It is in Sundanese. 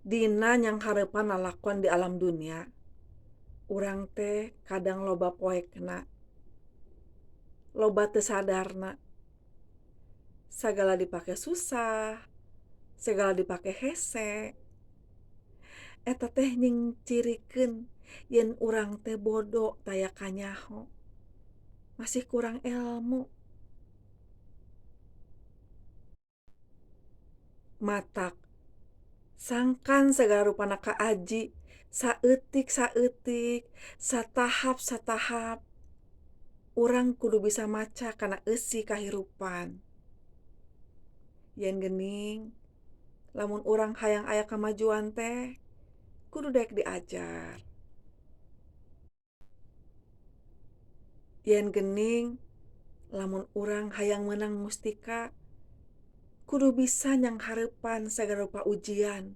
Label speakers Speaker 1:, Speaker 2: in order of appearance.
Speaker 1: Dina yang hareupan lalakon di alam dunia, urang teh kadang loba poekna, loba teu sadarna. Sagala dipake susah, segala dipake hese. Eta teh nyingcirikeun yen urang teh bodo taya kanyaho, masih kurang elmu. Matak sangkan sagala rupana kaaji, saeutik-saeutik, satahap-satahap, urang kudu bisa maca kana eusi kahirupan. Yen geuning, lamun urang hayang aya kamajuan teh, kudu daek diajar. Yen geuning, lamun urang hayang meunang mustika, kudu bisa nyanghareupan sagala rupa ujian,